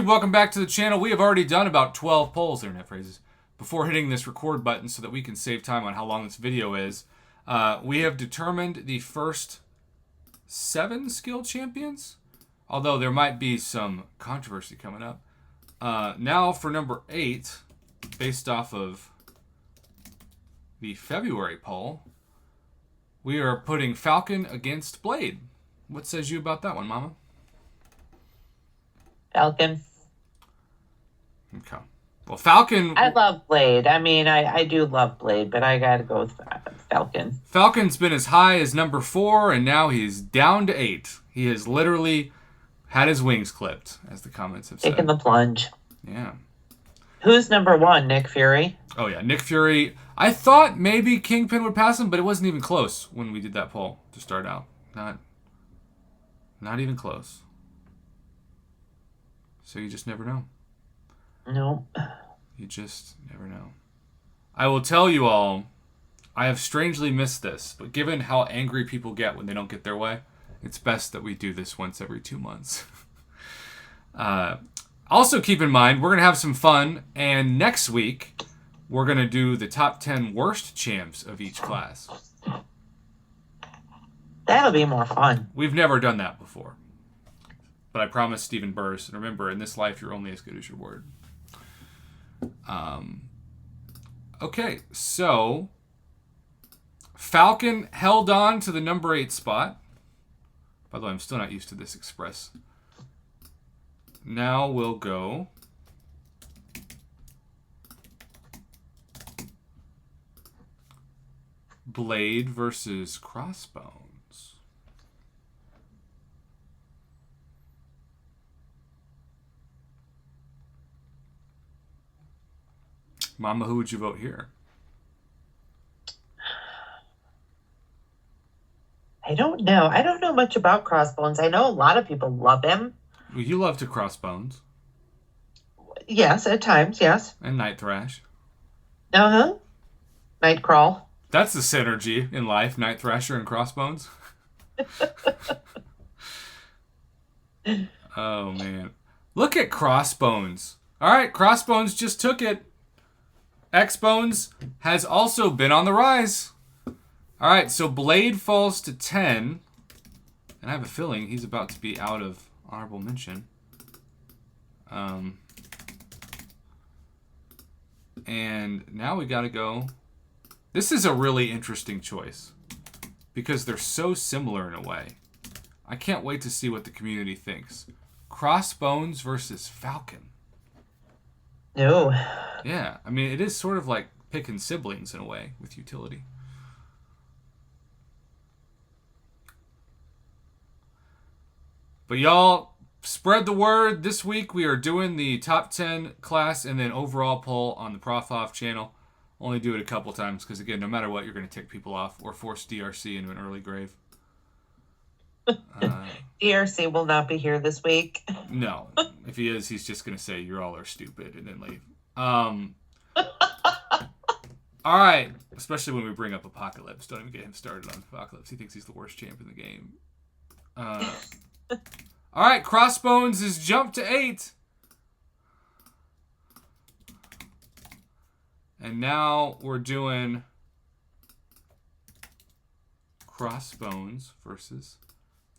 Welcome back to the channel. We have already done about 12 polls, internet phrases, before hitting this record button so that we can save time on how long this video is. We have determined the first 7 skill champions, although there might be some controversy coming up. Now for number 8, based off of the February poll, we are putting Falcon against Blade. What says you about that one, Mama? Falcon. Okay. Well, Falcon... I love Blade. I mean, I do love Blade, but I gotta go with Falcon. Falcon's been as high as number 4, and now he's down to 8. He has literally had his wings clipped, as the comments have said. Taking the plunge. Yeah. Who's number 1? Nick Fury? Oh, yeah. Nick Fury. I thought maybe Kingpin would pass him, but it wasn't even close when we did that poll to start out. Not even close. So you just never know. No. You just never know. I will tell you all, I have strangely missed this, but given how angry people get when they don't get their way, it's best that we do this once every 2 months. Also keep in mind, we're going to have some fun, and next week, we're going to do the top 10 worst champs of each class. That'll be more fun. We've never done that before. But I promised Stephen Burris, and remember, in this life, you're only as good as your word. Okay, so Falcon held on to the number 8 spot. By the way, I'm still not used to this express. Now we'll go Blade versus Crossbones. Mama, who would you vote here? I don't know. I don't know much about Crossbones. I know a lot of people love him. Well, you love to Crossbones. Yes, at times, yes. And Night Thrash. Uh-huh. Nightcrawl. That's the synergy in life, Night Thrasher and Crossbones. Oh, man. Look at Crossbones. All right, Crossbones just took it. X-Bones has also been on the rise. All right, so Blade falls to 10. And I have a feeling he's about to be out of honorable mention. And now we got to go. This is a really interesting choice because they're so similar in a way. I can't wait to see what the community thinks. Crossbones versus Falcon. No. Yeah, I mean, it is sort of like picking siblings in a way with utility. But y'all, spread the word. This week we are doing the top 10 class and then overall poll on the Prof Hoff channel. Only do it a couple times because, again, no matter what, you're going to tick people off or force DRC into an early grave. DRC will not be here this week. No. If he is, he's just going to say, you all are stupid, and then leave. All right. Especially when we bring up Apocalypse. Don't even get him started on Apocalypse. He thinks he's the worst champ in the game. All right. Crossbones is jumped to 8. And now we're doing Crossbones versus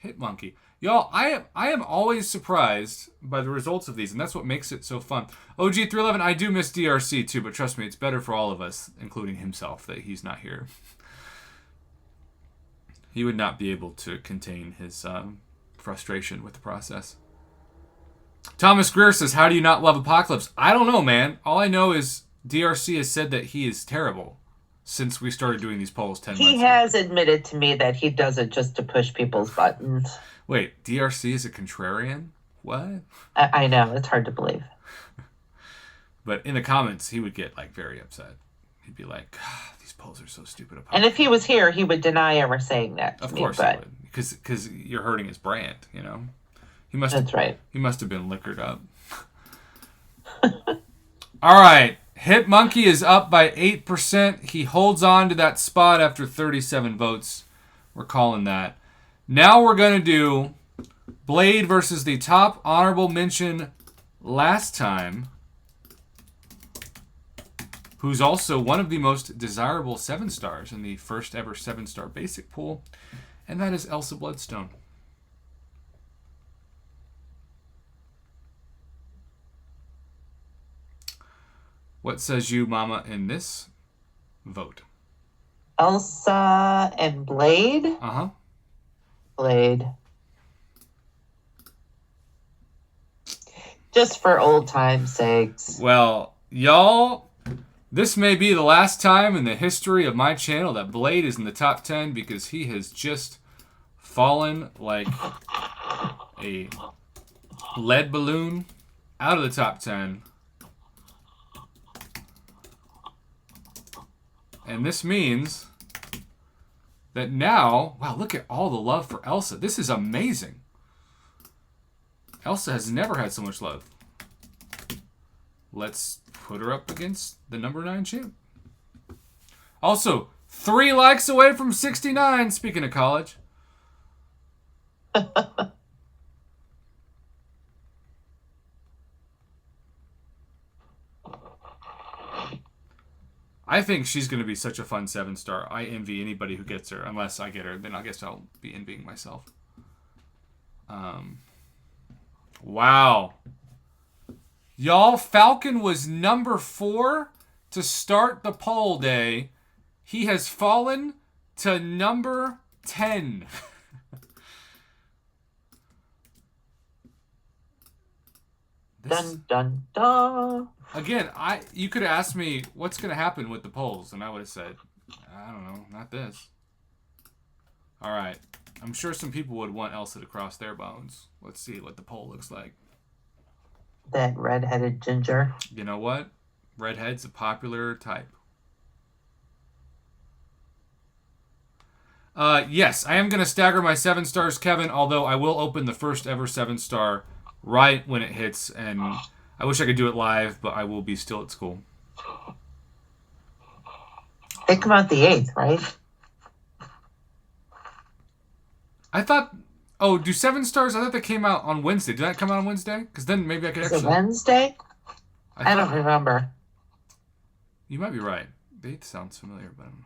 Hitmonkey. Y'all, I am always surprised by the results of these, and that's what makes it so fun. OG311, I do miss DRC too, but trust me, it's better for all of us, including himself, that he's not here. He would not be able to contain his frustration with the process. Thomas Greer says, how do you not love Apocalypse? I don't know, man. All I know is DRC has said that he is terrible since we started doing these polls 10 months ago. He has admitted to me that he does it just to push people's buttons. Wait, DRC is a contrarian? What? I know. It's hard to believe. But in the comments, he would get, like, very upset. He'd be like, these polls are so stupid. And if he was here, he would deny ever saying that to Of me, course but... he would. Because you're hurting his brand, you know? That's right. He must have been liquored up. All right. Hitmonkey is up by 8%. He holds on to that spot after 37 votes. We're calling that. Now we're going to do Blade versus the top honorable mention last time, who's also one of the most desirable 7-stars in the first ever 7-star basic pool, and that is Elsa Bloodstone. What says you, Mama, in this vote? Elsa and Blade? Uh-huh. Blade. Just for old time's sakes. Well, y'all, this may be the last time in the history of my channel that Blade is in the top 10 because he has just fallen like a lead balloon out of the top 10. And this means that now, wow, look at all the love for Elsa. This is amazing. Elsa has never had so much love. Let's put her up against the number 9 champ. Also, 3 likes away from 69, speaking of college. I think she's going to be such a fun 7-star. I envy anybody who gets her. Unless I get her, then I guess I'll be envying myself. Wow. Y'all, Falcon was number 4 to start the poll day. He has fallen to number 10. Dun, dun, dun. Again, you could have asked me what's going to happen with the polls, and I would have said, I don't know, not this. All right. I'm sure some people would want Elsa to cross their bones. Let's see what the poll looks like. That red-headed ginger. You know what? Redhead's a popular type. Yes, I am going to stagger my 7-stars, Kevin, although I will open the first ever 7-star right when it hits, and I wish I could do it live, but I will be still at school. They come out the 8th, right? I thought... Oh, do 7-stars? I thought they came out on Wednesday. Did that come out on Wednesday? Because then maybe I could actually... Is it Wednesday? I don't remember. You might be right. The 8th sounds familiar, but I don't know.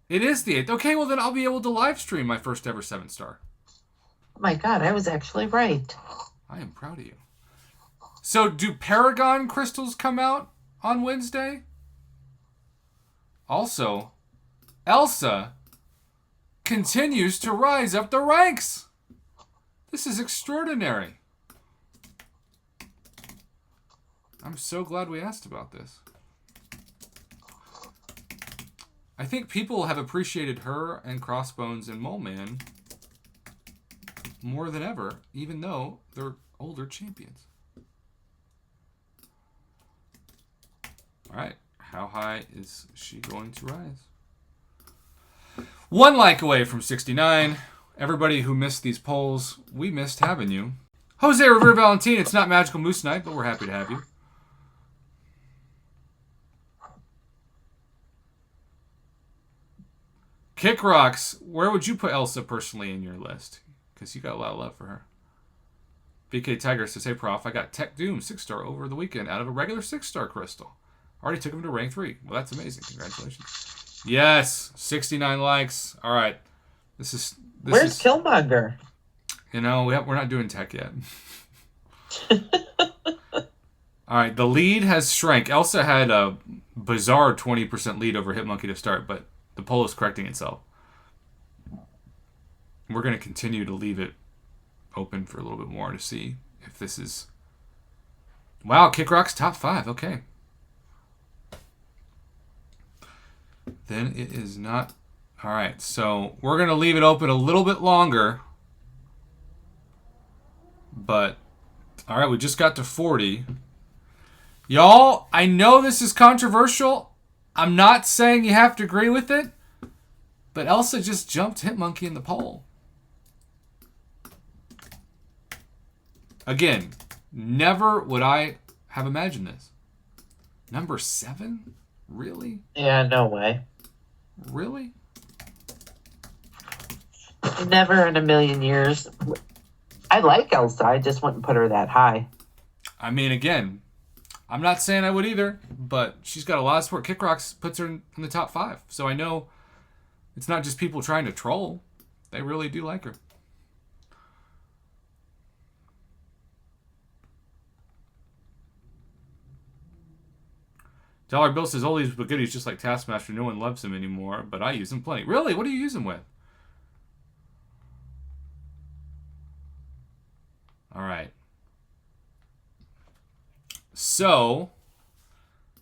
It is the 8th. Okay, well then I'll be able to live stream my first ever 7-star. Oh my god, I was actually right. I am proud of you. So, do Paragon crystals come out on Wednesday? Also, Elsa continues to rise up the ranks. This is extraordinary. I'm so glad we asked about this. I think people have appreciated her and Crossbones and Mole Man more than ever, even though they're older champions. All right, how high is she going to rise? 1 like away from 69. Everybody who missed these polls, we missed having you. Jose Rivera Valentin, it's not Magical Moose Night, but we're happy to have you. Kick Rocks, where would you put Elsa personally in your list? Because you got a lot of love for her. BK Tiger says, hey, Prof, I got Tech Doom 6-star over the weekend out of a regular 6-star crystal. Already took him to rank 3. Well, that's amazing. Congratulations. Yes, 69 likes. All right. Where's Killmonger? You know, we're not doing tech yet. All right, the lead has shrank. Elsa had a bizarre 20% lead over Hitmonkey to start, but the poll is correcting itself. We're going to continue to leave it open for a little bit more to see if this is... Wow, Kick Rock's top 5. Okay. Then it is not... All right, so we're going to leave it open a little bit longer. But, all right, we just got to 40. Y'all, I know this is controversial. I'm not saying you have to agree with it. But Elsa just jumped Hitmonkey in the poll. Again, never would I have imagined this. Number 7? Really? Yeah, no way. Really? Never in a million years. I like Elsa. I just wouldn't put her that high. I mean, again, I'm not saying I would either, but she's got a lot of support. Kick Rocks puts her in the top 5. So I know it's not just people trying to troll. They really do like her. Dollar Bill says, all these but goodies just like Taskmaster. No one loves him anymore, but I use him plenty. Really? What do you use him with? All right. So,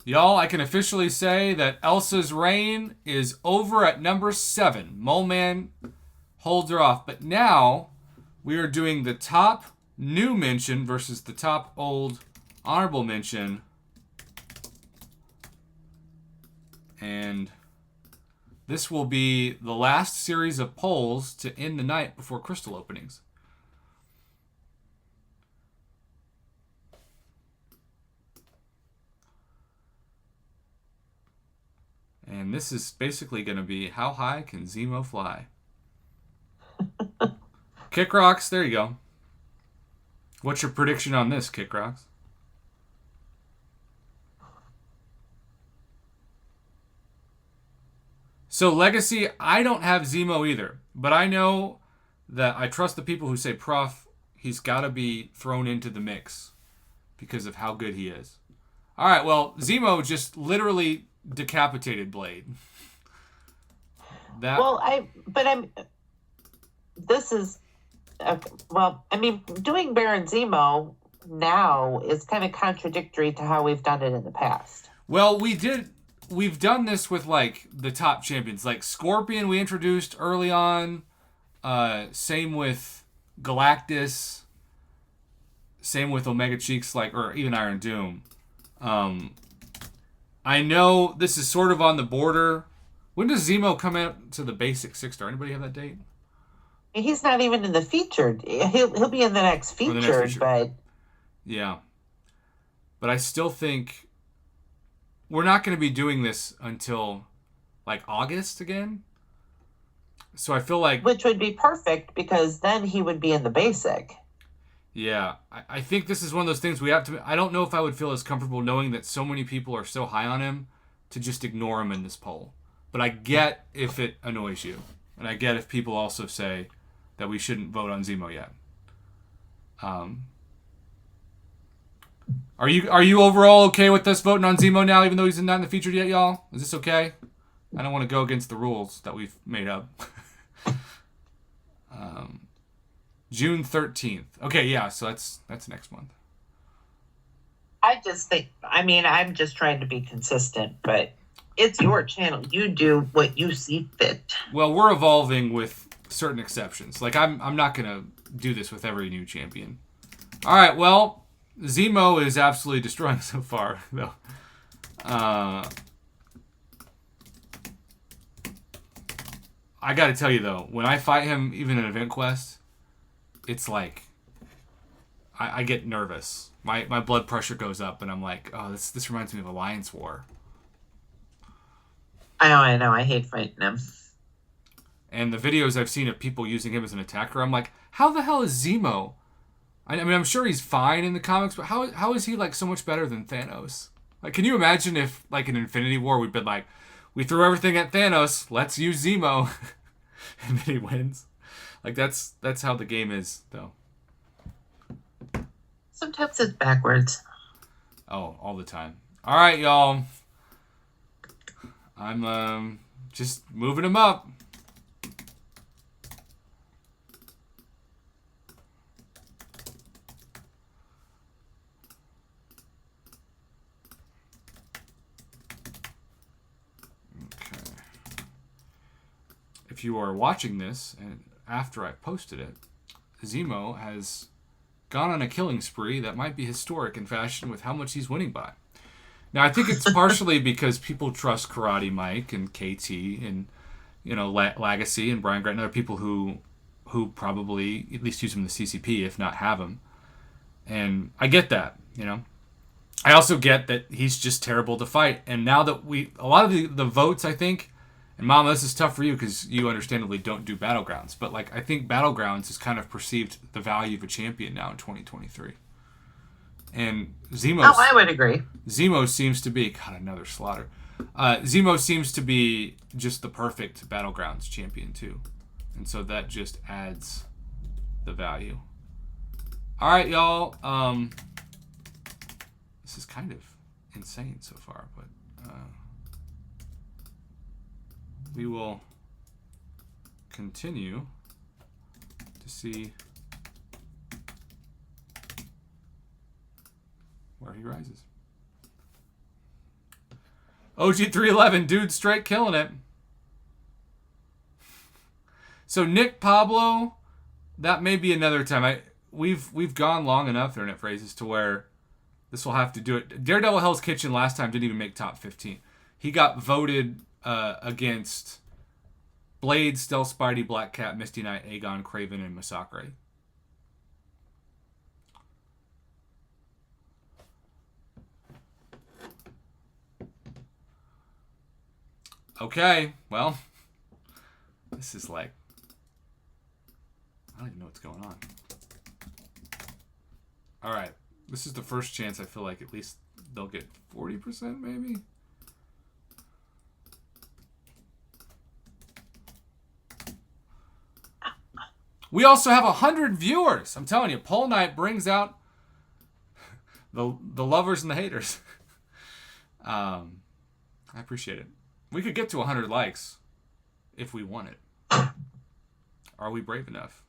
y'all, I can officially say that Elsa's reign is over at number 7. Mole Man holds her off. But now, we are doing the top new mention versus the top old honorable mention. And this will be the last series of polls to end the night before crystal openings. And this is basically going to be, how high can Zemo fly? Kick Rocks, there you go. What's your prediction on this, Kick Rocks? So Legacy, I don't have Zemo either, but I know that I trust the people who say, Prof, he's got to be thrown into the mix because of how good he is. All right, well, Zemo just literally decapitated Blade. This is, doing Baron Zemo now is kind of contradictory to how we've done it in the past. Well, we've done this with like the top champions, like Scorpion we introduced early on. Same with Galactus. Same with Omega Cheeks, or even Iron Doom. I know this is sort of on the border. When does Zemo come out to the basic 6-star? Anybody have that date? He's not even in the featured. He'll be in the next featured, but yeah. But I still think we're not going to be doing this until like August again. So I feel like, which would be perfect because then he would be in the basic. Yeah, I think this is one of those things we have to... I don't know if I would feel as comfortable knowing that so many people are so high on him to just ignore him in this poll. But I get if it annoys you. And I get if people also say that we shouldn't vote on Zemo yet. Are you overall okay with us voting on Zemo now, even though he's not in the featured yet, y'all? Is this okay? I don't want to go against the rules that we've made up. June 13th. Okay, yeah, so that's next month. I just think, I'm just trying to be consistent, but it's your channel. You do what you see fit. Well, we're evolving with certain exceptions. Like, I'm not going to do this with every new champion. All right, well, Zemo is absolutely destroying so far, though. I got to tell you, though, when I fight him, even in Event Quest, it's like I get nervous. My blood pressure goes up, and I'm like, oh, this reminds me of Alliance War. I know. I hate fighting him. And the videos I've seen of people using him as an attacker, I'm like, how the hell is Zemo? I mean, I'm sure he's fine in the comics, but how is he like so much better than Thanos? Like, can you imagine if, like, in Infinity War, we'd been like, we threw everything at Thanos, let's use Zemo, and then he wins. Like, that's how the game is, though. Sometimes it's backwards. Oh, all the time. All right, y'all. I'm just moving him up. Okay. If you are watching this and after I posted it, Zemo has gone on a killing spree that might be historic in fashion with how much he's winning by. Now, I think it's partially because people trust Karate Mike and KT and, Legacy and Brian Grant and other people who probably at least use him in the CCP, if not have him. And I get that, I also get that he's just terrible to fight. And now that a lot of the votes, I think, And Mama, this is tough for you because you understandably don't do Battlegrounds. But, like, I think Battlegrounds is kind of perceived the value of a champion now in 2023. And Zemo... Oh, I would agree. Zemo seems to be... God, another slaughter. Zemo seems to be just the perfect Battlegrounds champion, too. And so that just adds the value. All right, y'all. This is kind of insane so far, but we will continue to see where he rises. OG311, dude, straight killing it. So Nick Pablo, that may be another time. We've gone long enough, internet phrases, to where this will have to do it. Daredevil Hell's Kitchen last time didn't even make top 15. He got voted against Blade, Stealth Spidey, Black Cat, Misty Knight, Aegon, Kraven, and Masakre. Okay, well, this is like, I don't even know what's going on. All right, this is the first chance I feel like at least they'll get 40% maybe. We also have 100 viewers. I'm telling you, Poll Night brings out the lovers and the haters. I appreciate it. We could get to 100 likes if we want it. Are we brave enough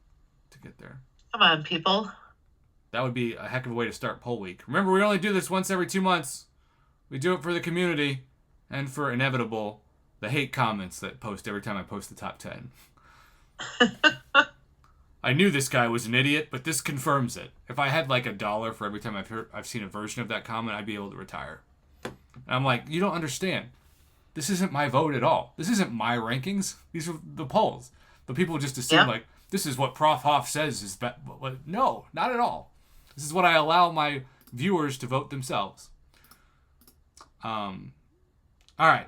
to get there? Come on, people. That would be a heck of a way to start poll week. Remember, we only do this once every 2 months. We do it for the community and for inevitable the hate comments that post every time I post the top 10. I knew this guy was an idiot, but this confirms it. If I had like $1 for every time I've seen a version of that comment, I'd be able to retire. And I'm like, you don't understand. This isn't my vote at all. This isn't my rankings. These are the polls. But people just assume like this is what Prof Hoff says is that. No, not at all. This is what I allow my viewers to vote themselves. All right.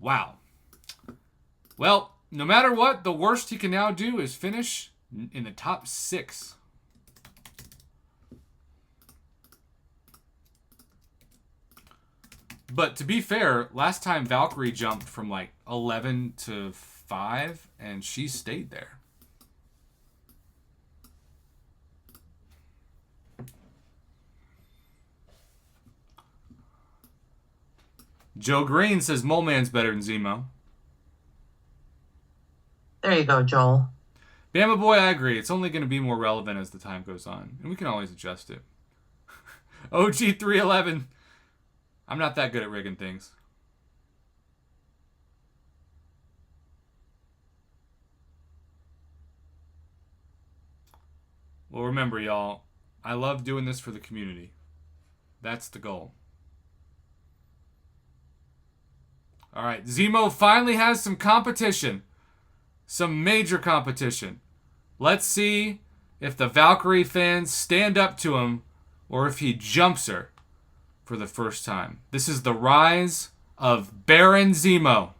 Wow. Well, no matter what, the worst he can now do is finish in the top 6. But to be fair, last time Valkyrie jumped from like 11 to 5, and she stayed there. Joe Green says Mole Man's better than Zemo. There you go, Joel. Bama Boy, I agree. It's only going to be more relevant as the time goes on. And we can always adjust it. OG311. I'm not that good at rigging things. Well, remember, y'all, I love doing this for the community. That's the goal. All right, Zemo finally has some competition. Some major competition. Let's see if the Valkyrie fans stand up to him or if he jumps her for the first time. This is the rise of Baron Zemo.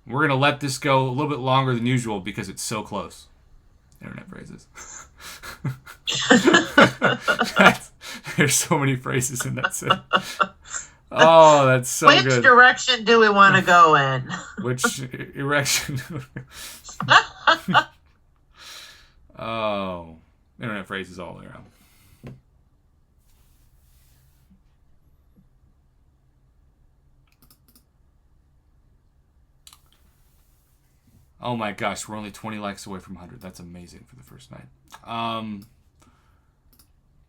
We're going to let this go a little bit longer than usual because it's so close. Internet phrases. There's so many phrases in that set. Oh, that's so good. Which direction do we want to go in? Which erection? Oh, internet phrases all around. Oh my gosh, we're only 20 likes away from 100. That's amazing for the first night. All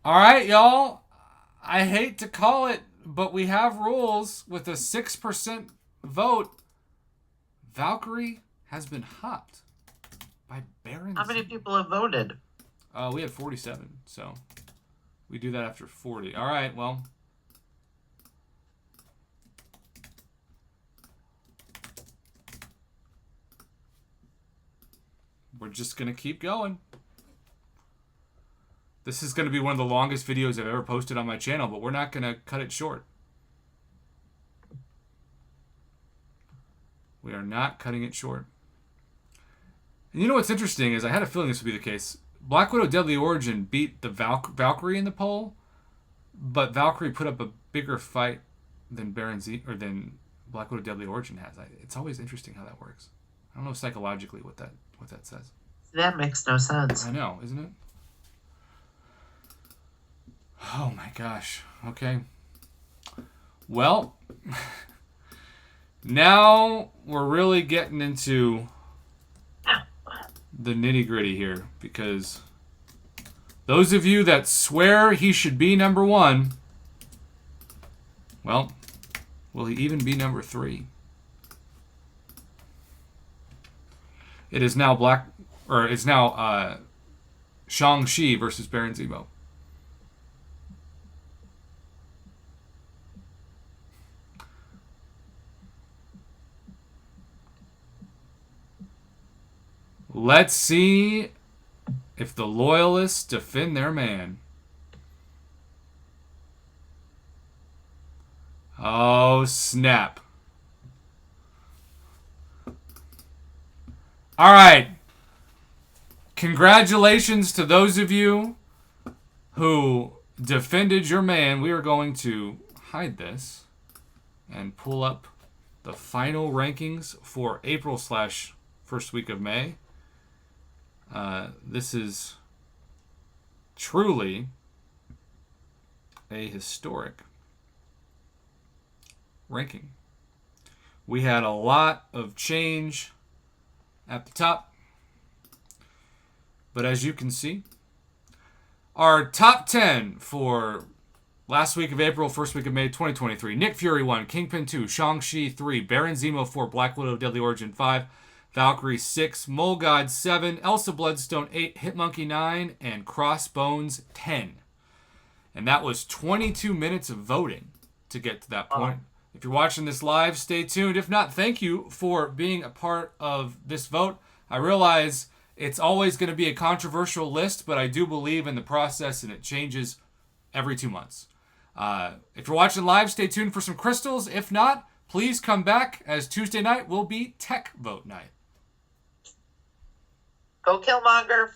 right, y'all. I hate to call it, but we have rules. With a 6% vote, Valkyrie has been hopped by Baron. How many people have voted? We had 47, so we do that after 40. All right, well. We're just going to keep going. This is going to be one of the longest videos I've ever posted on my channel, but we're not going to cut it short. We are not cutting it short. And you know what's interesting is I had a feeling this would be the case. Black Widow Deadly Origin beat the Valkyrie in the poll, but Valkyrie put up a bigger fight than than Black Widow Deadly Origin has. It's always interesting how that works. I don't know psychologically what that says. That makes no sense. I know, isn't it? Oh my gosh. Okay. Well, now we're really getting into the nitty-gritty here, because those of you that swear he should be number 1, well, will he even be number 3? It is now Shang-Chi versus Baron Zemo. Let's see if the loyalists defend their man. Oh, snap. All right. Congratulations to those of you who defended your man. We are going to hide this and pull up the final rankings for April/first week of May. This is truly a historic ranking. We had a lot of change at the top, but as you can see, our top 10 for last week of April, first week of May 2023. Nick Fury 1, Kingpin 2, Shang-Chi 3, Baron Zemo 4, Black Widow Deadly Origin 5, Valkyrie 6, Mole God 7, Elsa Bloodstone 8, Hitmonkey 9, and Crossbones 10. And that was 22 minutes of voting to get to that point. If you're watching this live, stay tuned. If not, thank you for being a part of this vote. I realize it's always going to be a controversial list, but I do believe in the process, and it changes every 2 months. If you're watching live, stay tuned for some crystals. If not, please come back, as Tuesday night will be Tech Vote Night. Go Killmonger.